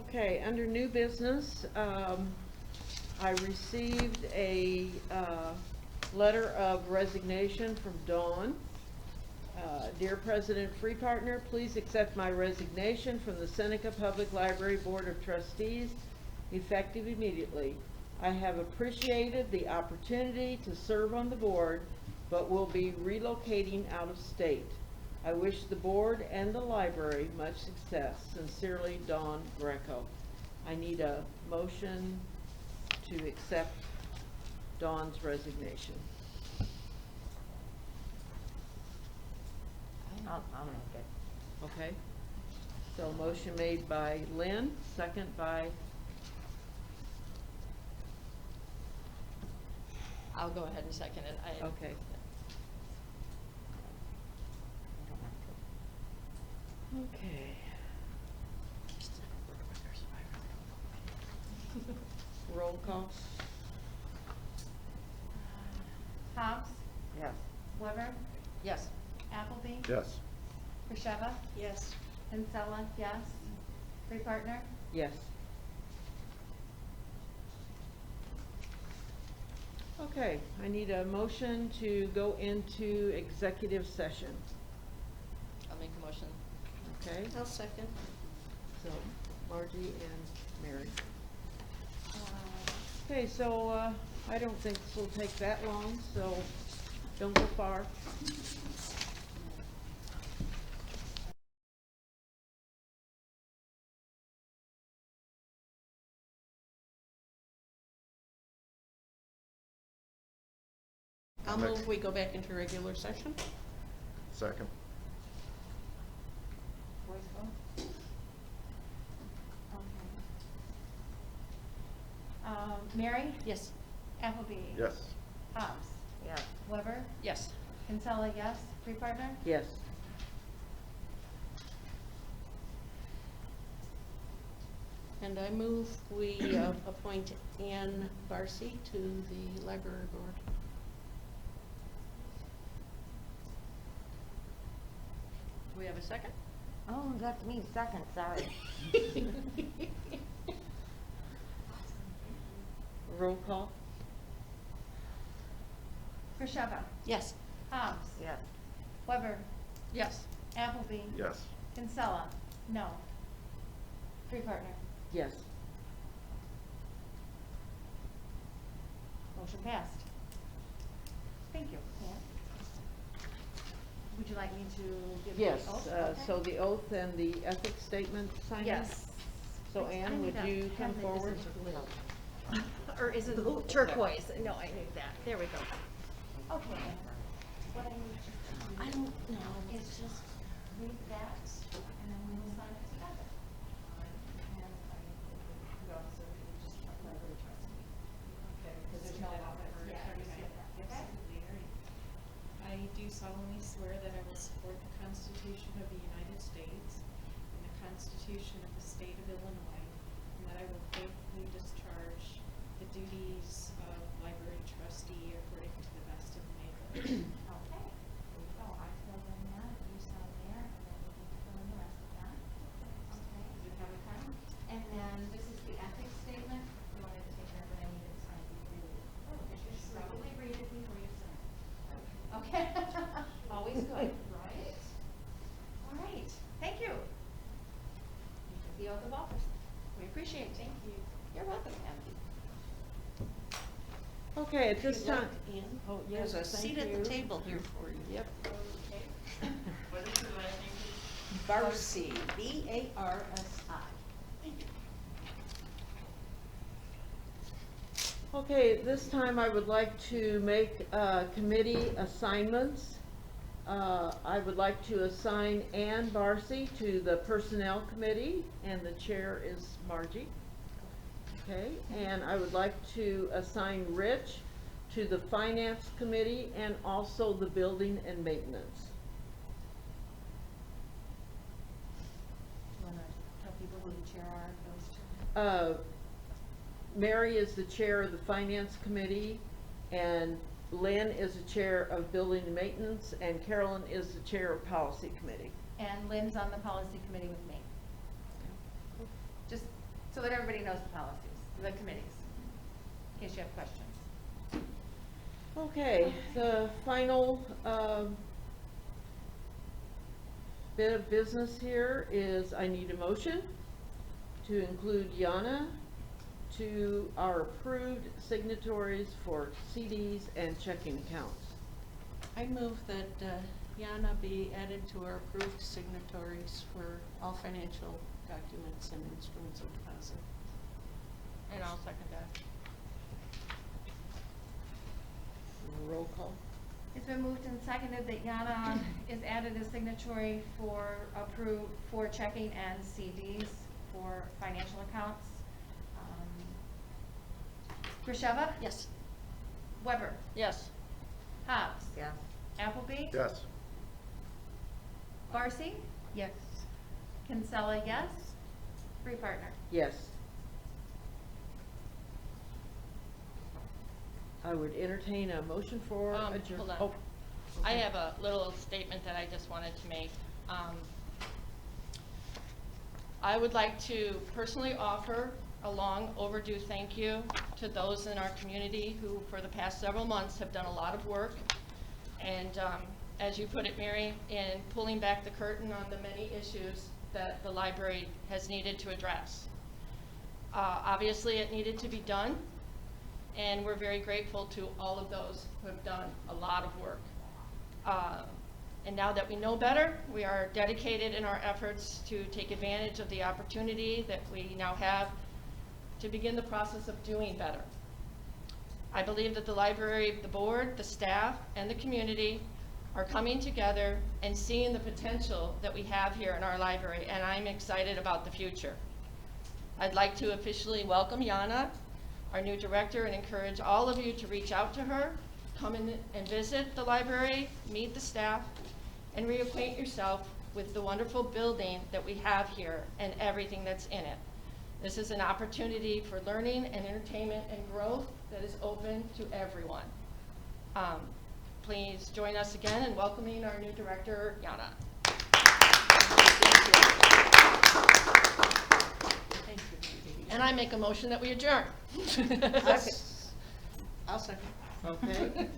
Okay, under new business, I received a letter of resignation from Dawn. Dear President Free Partner, please accept my resignation from the Seneca Public Library Board of Trustees, effective immediately. I have appreciated the opportunity to serve on the board, but will be relocating out of state. I wish the board and the library much success. Sincerely, Dawn Greco. I need a motion to accept Dawn's resignation. I'll make it. Okay? So motion made by Lynn, second by, I'll go ahead and second it. okay. Okay. Roll call? Hobbs, Yes. Weber, Yes. Appleby, Yes. Krisheva, Yes. Kinsella, yes. Free Partner, Yes. Okay, I need a motion to go into executive session, I'll make a motion. okay? I'll second. So Margie and Mary. Okay, so, I don't think this will take that long, so don't go far. I'll move we go back into regular session. Second. Voice vote? Okay. Mary? Yes. Appleby? Yes. Hobbs? Yes. Weber? Yes. Kinsella, yes. Free Partner? Yes. And I move we appoint Ann Barcy to the library board. Do we have a second? Oh, that's me, second, sorry. Roll call? Krisheva? Yes. Hobbs? Yes. Weber? Yes. Appleby? Yes. Kinsella? No. Free Partner? Yes. Motion passed. Thank you. Ann? Would you like me to give the Yes, oath? so Okay. the oath and the ethics statement signing? Yes. So I Ann, need would a you come pen that forward? isn't blue. Or is it turquoise? No, I need that. There we go. Okay. What I need to do. I don't know. Is just read that, and then we will sign it together. And I could also just library trustee. Okay. Because there's no office. Yeah, I just get that. Okay? Absolutely, all right. I do solemnly swear that I will support the Constitution of the United States and the Constitution of the State of Illinois, and that I will faithfully discharge the duties of library trustee according to the best of my ability. Okay, there you go. I fill in that, you sign there, and then we need to fill in the rest of that. Okay, you have a pen? And then this is the ethics statement. You wanted to take that, but I need it signed before you. Oh, you should probably read it before you sign. Okay, always good, right? All right, thank you. The oath of office. We appreciate it. Thank you. You're welcome, Kathy. Okay, at this If you time. like, Ann, Oh, yes, there's a thank seat at you. the table here for you. Yep. Okay. What is your last name, please? Barcy, B-A-R-S-I. Okay, at this time I would like to make committee assignments. I would like to assign Ann Barcy to the Personnel Committee, and the chair is Margie. Okay, and I would like to assign Rich to the Finance Committee and also the Building and Maintenance. You wanna tell people who the chair are of those two? Mary is the chair of the Finance Committee, and Lynn is the chair of Building and Maintenance, and Carolyn is the chair of Policy Committee. And Lynn's on the policy committee with me. Just so that everybody knows the policies, the committees, in case you have questions. Okay, the final bit of business here is I need a motion to include Yana to our approved signatories for CDs and checking accounts. I move that Yana be added to our approved signatories for all financial documents and instruments of deposit. And I'll second that. Roll call? It's been moved and seconded that Yana is added as signatory for checking and CDs for financial accounts. Krisheva? Yes. Weber? Yes. Hobbs? Yes. Appleby? Yes. Barcy? Yes. Kinsella, yes. Free Partner? Yes. I would entertain a motion for adjourn. Hold on. Oh, I okay. have a little statement that I just wanted to make. I would like to personally offer a long overdue thank you to those in our community who, for the past several months, have done a lot of work. And as you put it, Mary, in pulling back the curtain on the many issues that the library has needed to address. Obviously, it needed to be done, and we're very grateful to all of those who have done a lot of work. And now that we know better, we are dedicated in our efforts to take advantage of the opportunity that we now have to begin the process of doing better. I believe that the library, the board, the staff, and the community are coming together and seeing the potential that we have here in our library, and I'm excited about the future. I'd like to officially welcome Yana, our new director, and encourage all of you to reach out to her, come in and visit the library, meet the staff, and reacquaint yourself with the wonderful building that we have here and everything that's in it. This is an opportunity for learning and entertainment and growth that is open to everyone. Please join us again in welcoming our new director, Yana. And I make a motion that we adjourn. I'll second. Okay.